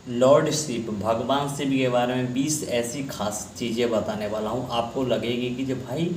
Lord Shiv, भगवान शिव के बारे में 20 ऐसी खास चीज़ें बताने वाला हूँ। आपको लगेगी कि जो भाई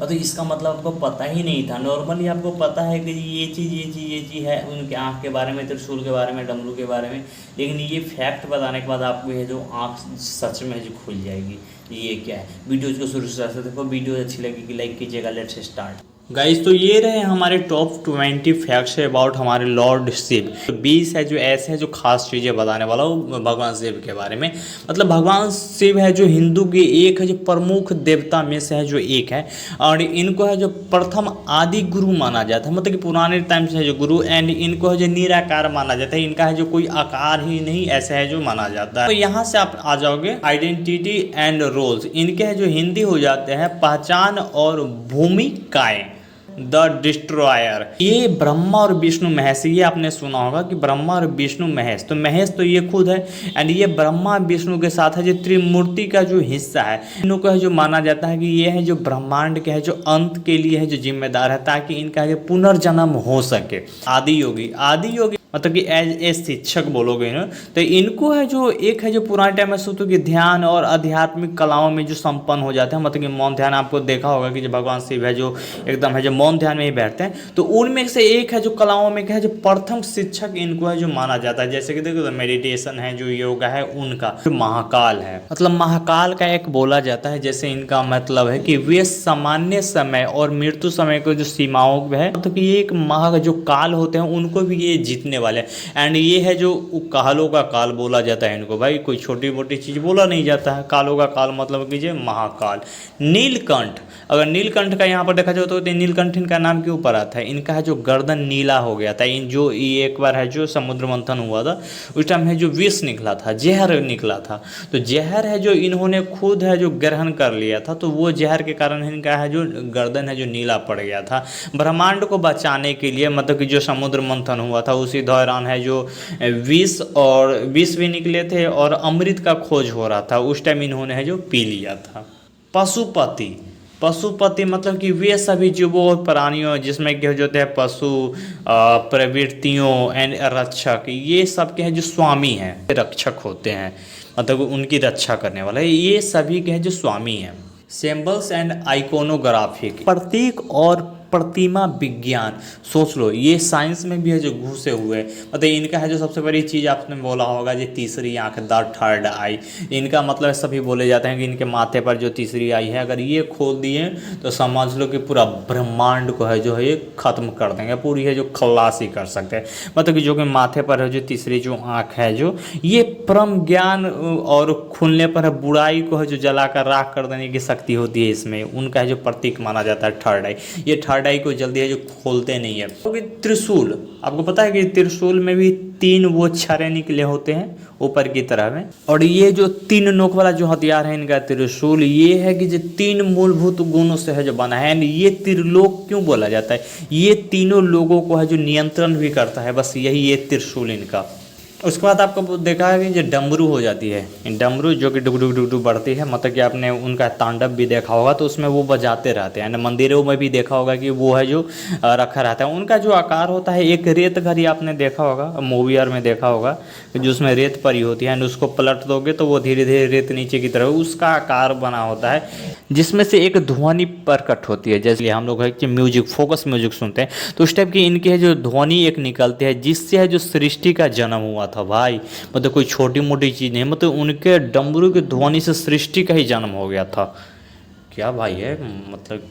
मतलब इसका मतलब आपको पता ही नहीं था। नॉर्मली आपको पता है कि ये चीज़ है उनके आँख के बारे में, त्रिशूल के बारे में, डमरू के बारे में, लेकिन ये फैक्ट बताने के बाद आपको ये जो आँख सच में जो खुल जाएगी ये क्या है। वीडियो को शुरू से देखो, वीडियो अच्छी लगेगी लाइक कीजिएगा। Let's start guys. तो ये रहे हमारे टॉप 20 फैक्ट्स है अबाउट हमारे लॉर्ड शिव। 20 है जो ऐसे है जो खास चीज़ें बताने वाला हूँ भगवान शिव के बारे में। मतलब भगवान शिव है जो हिंदू के एक है जो प्रमुख देवता में से है जो एक है, और इनको है जो प्रथम आदि गुरु माना जाता है। मतलब कि पुराने टाइम से है जो गुरु, एंड इनको है जो निराकार माना जाता है। इनका है जो कोई आकार ही नहीं ऐसा है जो माना जाता है। तो यहाँ से आप आ जाओगे आइडेंटिटी एंड रोल्स। इनके है जो हिंदी हो जाते हैं पहचान और भूमिकाएं। द डिस्ट्रॉयर, ये ब्रह्मा और विष्णु महेश, ये आपने सुना होगा कि ब्रह्मा और विष्णु महेश, तो महेश तो ये खुद है, एंड ये ब्रह्मा विष्णु के साथ है जो त्रिमूर्ति का जो हिस्सा है। इनों को है जो माना जाता है कि ये है जो ब्रह्मांड के है जो अंत के लिए है जो जिम्मेदार है, ताकि इनका जो पुनर्जन्म हो सके। आदि योगी, आदि योगी मतलब कि एज ए शिक्षक बोलोगे ना, तो इनको है जो एक है जो पुराने टाइम में सोचो कि ध्यान और आध्यात्मिक कलाओं में जो संपन्न हो जाते हैं। मतलब कि मौन ध्यान आपको देखा होगा कि जो भगवान शिव है जो एकदम है जो मौन ध्यान में ही बैठते हैं, तो उनमें से एक है जो कलाओं में है जो प्रथम शिक्षक इनको है जो माना जाता है। जैसे कि देखो तो मेडिटेशन है जो योगा है उनका जो महाकाल है। मतलब महाकाल का एक बोला जाता है, जैसे इनका मतलब है कि वे सामान्य समय और मृत्यु समय को जो सीमाओं में है, मतलब कि ये एक महा जो काल होते हैं उनको भी ये जीतने वाले। एंड ये है जो कालों का काल बोला जाता है इनको। भाई कोई छोटी मोटी चीज़ बोला नहीं जाता है। कालों का काल मतलब कीजिए महाकाल। नीलकंठ, अगर नीलकंठ का यहाँ पर देखा जाए तो नीलकंठ इनका नाम क्यों ऊपर आता है, इनका है जो गर्दन नीला हो गया था। इन जो ये एक बार है जो समुद्र मंथन हुआ था उस टाइम है जो विष निकला था, जहर निकला था, तो जहर है जो इन्होंने खुद है जो ग्रहण कर लिया था, तो वो जहर के कारण इनका है जो गर्दन है जो नीला पड़ गया था। ब्रह्मांड को बचाने के लिए मतलब कि जो समुद्र मंथन हुआ था उसी दौरान है जो विष भी निकले थे और अमृत का खोज हो रहा था, उस टाइम इन्होंने है जो पी लिया था। पशुपति, पशुपति मतलब कि वे सभी जीवों और प्राणियों जिसमें कि जो होते हैं पशु प्रवृत्तियों एंड रक्षक, ये सब के हैं जो स्वामी हैं, रक्षक होते हैं, मतलब उनकी रक्षा करने वाला, ये सभी के हैं जो स्वामी हैं। सिंबल्स एंड आइकोनोग्राफिक, प्रतीक और प्रतिमा विज्ञान, सोच लो ये साइंस में भी है जो घुसे हुए। मतलब इनका है जो सबसे बड़ी चीज़ आपने बोला होगा जो तीसरी आंख, द थर्ड आई। इनका मतलब सभी बोले जाते हैं कि इनके माथे पर जो तीसरी आई है, अगर ये खोल दिए तो समझ लो कि पूरा ब्रह्मांड को है जो है ये खत्म कर देंगे, पूरी है जो खल्लासी कर सकते हैं। मतलब कि जो कि माथे पर है जो तीसरी जो आँख है जो ये परम ज्ञान और खुलने पर है बुराई को है जो जलाकर राख कर देने की शक्ति होती है इसमें, उनका है जो प्रतीक माना जाता है थर्ड आई। ये थर्ड आई को जल्दी है जो खोलते नहीं है। क्योंकि त्रिशूल, आपको पता है कि त्रिशूल में भी 3 वो छर्रे निकले होते हैं ऊपर की तरफ में, और ये जो 3 नोक वाला जो हथियार है इनका त्रिशूल, ये है कि जो 3 मूलभूत गुणों से है जो बना है। एंड ये त्रिलोक क्यों बोला जाता है, ये तीनों लोगों को है जो नियंत्रण भी करता है, बस यही ये त्रिशूल इनका। उसके बाद आपको देखा है कि जो डमरू हो जाती है, डमरू जो कि डुग डुग डुग डुग बढ़ती है, मतलब कि आपने उनका तांडव भी देखा होगा तो उसमें वो बजाते रहते हैं। मंदिरों में भी देखा होगा कि वो है जो रखा रहता है। उनका जो आकार होता है, एक रेत घड़ी आपने देखा होगा, मूवी आर में देखा होगा, जो उसमें रेत पड़ी होती है, एंड उसको पलट दोगे तो वो धीरे धीरे रेत नीचे की तरफ उसका आकार बना होता है, जिसमें से एक ध्वनि प्रकट होती है। जैसे हम लोग है कि म्यूजिक, फोकस म्यूजिक सुनते हैं, तो उस टाइप की इनकी है जो ध्वनि एक निकलती है, जिससे है जो सृष्टि का जन्म हुआ था। भाई मतलब कोई छोटी मोटी चीज़ नहीं, मतलब उनके डमरू की ध्वनि से सृष्टि का ही जन्म हो गया था। क्या भाई है, मतलब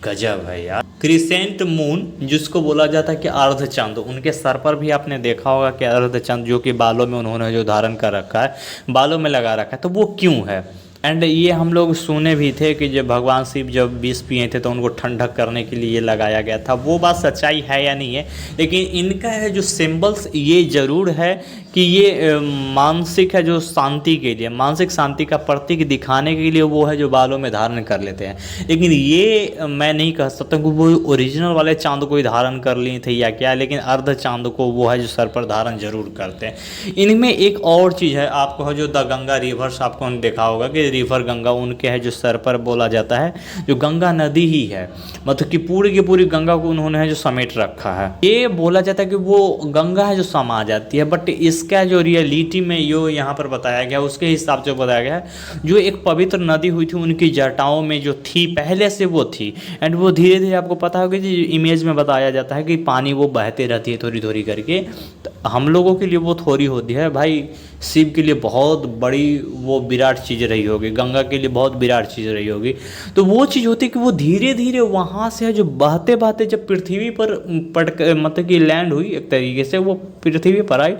गजब है यार। क्रिसेंट मून जिसको बोला जाता है कि अर्ध चंद, उनके सर पर भी आपने देखा होगा कि अर्ध चंद जो कि बालों में उन्होंने जो धारण कर रखा है, बालों में लगा रखा है, तो वो क्यों है। एंड ये हम लोग सुने भी थे कि जब भगवान शिव जब विष पिए थे तो उनको ठंडक करने के लिए लगाया गया था। वो बात सच्चाई है या नहीं है, लेकिन इनका है जो सिंबल्स ये जरूर है कि ये मानसिक है जो शांति के लिए, मानसिक शांति का प्रतीक दिखाने के लिए वो है जो बालों में धारण कर लेते हैं। लेकिन ये मैं नहीं कह सकता कि वो ओरिजिनल वाले चांद को ही धारण कर ली थे या क्या, लेकिन अर्ध चांद को वो है जो सर पर धारण जरूर करते हैं। इनमें एक और चीज़ है, आपको है जो द गंगा रिवर्स आपको देखा होगा कि रिवर गंगा उनके है जो सर पर बोला जाता है, जो गंगा नदी ही है, मतलब कि पूरी की पूरी गंगा को उन्होंने है जो समेट रखा है। ये बोला जाता है कि वो गंगा है जो समा जाती है, बट इस इसका जो रियलिटी में यो यहाँ पर बताया गया उसके हिसाब से बताया गया है, जो एक पवित्र नदी हुई थी उनकी जटाओं में जो थी पहले से वो थी, एंड वो धीरे धीरे आपको पता होगा कि इमेज में बताया जाता है कि पानी वो बहते रहती है थोड़ी थोड़ी करके। तो हम लोगों के लिए वो थोड़ी होती है भाई, शिव के लिए बहुत बड़ी वो विराट चीज़ रही होगी, गंगा के लिए बहुत विराट चीज़ रही होगी। तो वो चीज़ होती है कि वो धीरे धीरे वहाँ से जो बहते बहते जब पृथ्वी पर पट मतलब कि लैंड हुई एक तरीके से, वो पृथ्वी पर आई,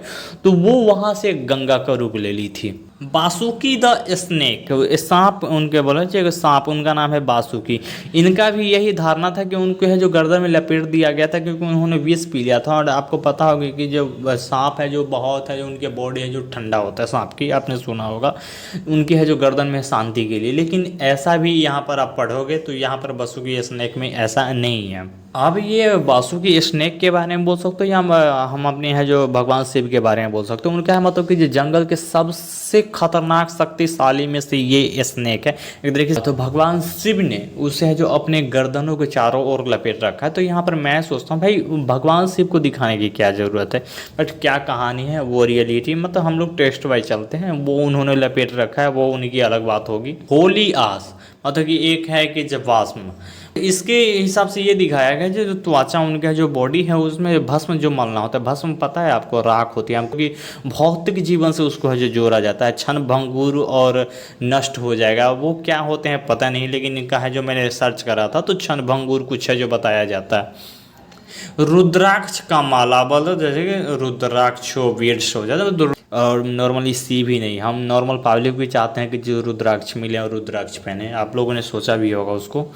तो वो वहाँ से गंगा का रूप ले ली थी। बासुकी द स्नेक, सांप उनके बोला चाहिए, सांप उनका नाम है बासुकी। इनका भी यही धारणा था कि उनको है जो गर्दन में लपेट दिया गया था क्योंकि उन्होंने विष पी लिया था। और आपको पता होगा कि जो सांप है जो बहुत है, जो उनके बॉडी है जो ठंडा होता है सांप की, आपने सुना होगा, उनकी है जो गर्दन में शांति के लिए। लेकिन ऐसा भी यहाँ पर आप पढ़ोगे तो यहाँ पर बासुकी स्नेक में ऐसा नहीं है। अब ये बासुकी स्नेक के बारे में बोल सकते हो या हम अपने यहाँ जो भगवान शिव के बारे में बोल सकते हो। उनका है मतलब कि जो जंगल के सबसे खतरनाक शक्तिशाली में से ये स्नेक है एक तरीके से। तो भगवान शिव ने उसे है जो अपने गर्दनों के चारों ओर लपेट रखा है। तो यहाँ पर मैं सोचता हूँ भाई भगवान शिव को दिखाने की क्या ज़रूरत है, बट क्या कहानी है वो रियलिटी मतलब हम लोग टेस्ट वाइज चलते हैं। वो उन्होंने लपेट रखा है वो उनकी अलग बात होगी। होली आस मतलब कि एक है कि जब वास्म, इसके हिसाब से ये दिखाया गया जो त्वचा उनका जो बॉडी है उसमें भस्म जो मलना होता है, भस्म पता है आपको राख होती है, क्योंकि भौतिक जीवन से उसको है जो जोड़ा जाता है, क्षण भंगुर और नष्ट हो जाएगा। वो क्या होते हैं पता नहीं, लेकिन इनका है जो मैंने सर्च करा था तो क्षण भंगुर कुछ है जो बताया जाता है। रुद्राक्ष का माला बोलो, जैसे कि रुद्राक्ष हो वीर्स हो जाता है। और नॉर्मली सी भी नहीं, हम नॉर्मल पब्लिक भी चाहते हैं कि जो रुद्राक्ष मिले और रुद्राक्ष पहने, आप लोगों ने सोचा भी होगा उसको।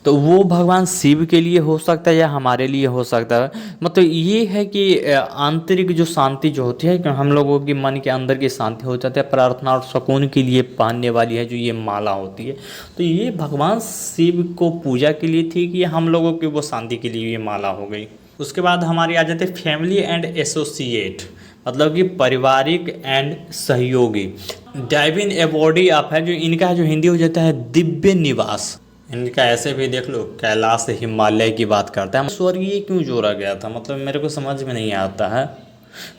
तो वो भगवान शिव के लिए हो सकता है या हमारे लिए हो सकता है। मतलब ये है कि आंतरिक जो शांति जो होती है कि हम लोगों के मन के अंदर की शांति हो जाती है, प्रार्थना और सुकून के लिए पहनने वाली है जो ये माला होती है। तो ये भगवान शिव को पूजा के लिए थी कि हम लोगों की वो शांति के लिए ये माला हो गई। उसके बाद हमारी आ जाती है फैमिली एंड एसोसिएट, मतलब कि पारिवारिक एंड सहयोगी। डाइविन एवॉर्डी आप है जो इनका जो हिंदी हो जाता है दिव्य निवास। इनका ऐसे भी देख लो कैलाश हिमालय की बात करता है। स्वर्गीय क्यों जोड़ा गया था मतलब मेरे को समझ में नहीं आता है।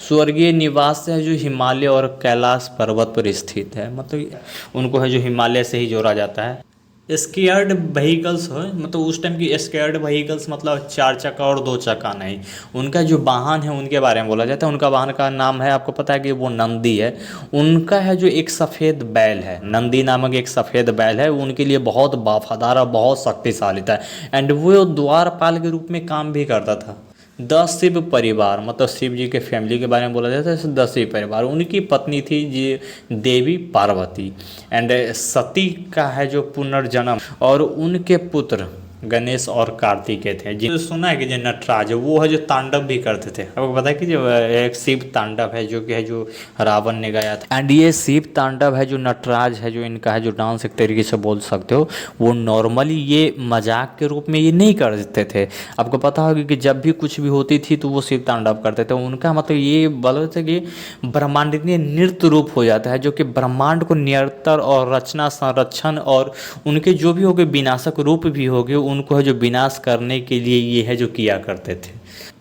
स्वर्गीय निवास है जो हिमालय और कैलाश पर्वत पर स्थित है, मतलब उनको है जो हिमालय से ही जोड़ा जाता है। स्केयर्ड व्हीकल्स हो मतलब उस टाइम की स्केयर्ड व्हीकल्स मतलब 4 चक्का और 2 चक्का नहीं, उनका जो वाहन है उनके बारे में बोला जाता है। उनका वाहन का नाम है आपको पता है कि वो नंदी है। उनका है जो एक सफ़ेद बैल है, नंदी नामक एक सफ़ेद बैल है, उनके लिए बहुत वफादार और बहुत शक्तिशाली था। एंड वो द्वारपाल के रूप में काम भी करता था। 10 शिव परिवार मतलब शिव जी के फैमिली के बारे में बोला जाता है। 10 शिव परिवार, उनकी पत्नी थी जी देवी पार्वती, एंड सती का है जो पुनर्जन्म, और उनके पुत्र गणेश और कार्तिकेय थे। जो सुना है कि जो नटराज वो है जो तांडव भी करते थे। आपको पता है कि जो एक शिव तांडव है जो कि है जो रावण ने गाया था। एंड ये शिव तांडव है जो नटराज है जो इनका है जो डांस एक तरीके से बोल सकते हो, वो नॉर्मली ये मजाक के रूप में ये नहीं करते थे। आपको पता होगा कि जब भी कुछ भी होती थी तो वो शिव तांडव करते थे। उनका मतलब ये बोलते थे कि ब्रह्मांडीय नृत्य रूप हो जाता है जो कि ब्रह्मांड को निरंतर और रचना संरक्षण और उनके जो भी हो गए विनाशक रूप भी हो गए उनको है जो विनाश करने के लिए ये है जो किया करते थे।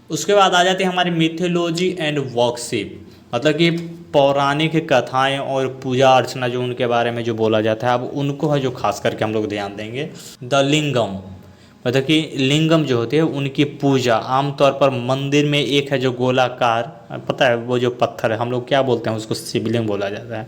उसके बाद आ जाती है हमारी मिथोलॉजी एंड वर्शिप, मतलब कि पौराणिक कथाएं और पूजा अर्चना जो उनके बारे में जो बोला जाता है। अब उनको है जो खास करके हम लोग ध्यान देंगे। द लिंगम मतलब कि लिंगम जो होती है उनकी पूजा आमतौर पर मंदिर में एक है जो गोलाकार, पता है वो जो पत्थर है हम लोग क्या बोलते हैं उसको शिवलिंग बोला जाता है,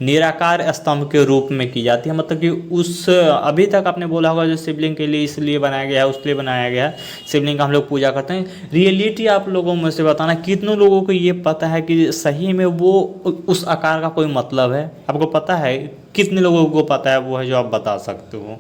निराकार स्तंभ के रूप में की जाती है। मतलब कि उस अभी तक आपने बोला होगा जो शिवलिंग के लिए इसलिए बनाया गया है उसके लिए बनाया गया है, शिवलिंग का हम लोग पूजा करते हैं। रियलिटी आप लोगों में से बताना कितनों लोगों को ये पता है कि सही में वो उस आकार का कोई मतलब है। आपको पता है कितने लोगों को पता है वो है जो आप बता सकते हो।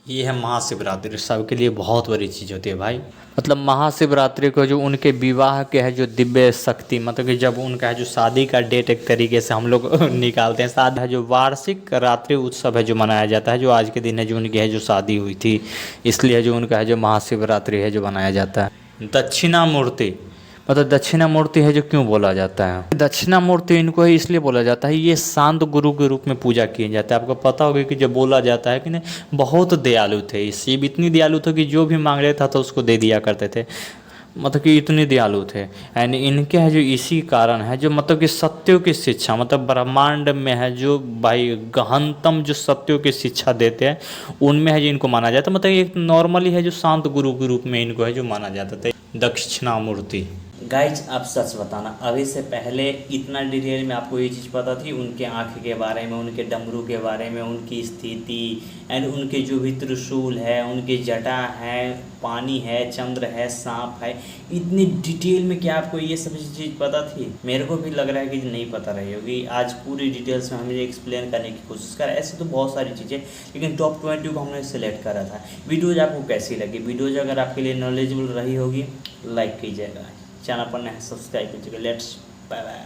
ये है महाशिवरात्रि, सबके लिए बहुत बड़ी चीज़ होती है भाई। मतलब महाशिवरात्रि को जो उनके विवाह के है जो दिव्य शक्ति मतलब कि जब उनका है जो शादी का डेट एक तरीके से हम लोग निकालते हैं। शादी है जो वार्षिक रात्रि उत्सव है जो मनाया जाता है, जो आज के दिन है जो उनकी है जो शादी हुई थी, इसलिए जो उनका है जो महाशिवरात्रि है जो बनाया जाता है। दक्षिणामूर्ति मतलब दक्षिणामूर्ति है जो क्यों बोला जाता है, दक्षिणामूर्ति इनको ही इसलिए बोला जाता है ये शांत गुरु के रूप में पूजा किए जाते हैं। आपको पता होगा कि जब बोला जाता है कि नहीं बहुत दयालु थे, शिव इतनी दयालु थे कि जो भी मांग लेता था उसको दे दिया करते थे। मतलब कि इतने दयालु थे। एंड इनके है जो इसी कारण है जो मतलब कि सत्यों की शिक्षा, मतलब ब्रह्मांड में है जो भाई गहनतम जो सत्यों की शिक्षा देते हैं उनमें है जो इनको माना जाता है। मतलब एक नॉर्मली है जो शांत गुरु के रूप में इनको है जो माना जाता था, दक्षिणामूर्ति। गाइज आप सच बताना, अभी से पहले इतना डिटेल में आपको ये चीज़ पता थी उनके आँख के बारे में, उनके डमरू के बारे में, उनकी स्थिति एंड उनके जो भी त्रिशूल है, उनके जटा है, पानी है, चंद्र है, सांप है, इतनी डिटेल में क्या आपको ये सब चीज़ पता थी? मेरे को भी लग रहा है कि नहीं पता रही होगी। आज पूरी डिटेल्स में हमें एक्सप्लेन करने की कोशिश करा। ऐसे तो बहुत सारी चीज़ें, लेकिन टॉप 20 को हमने सेलेक्ट करा था। वीडियोज़ आपको कैसी लगी? वीडियोज़ अगर आपके लिए नॉलेजेबल रही होगी लाइक कीजिएगा, चैनल पर नया सब्सक्राइब कीजिएगा। Let's bye bye.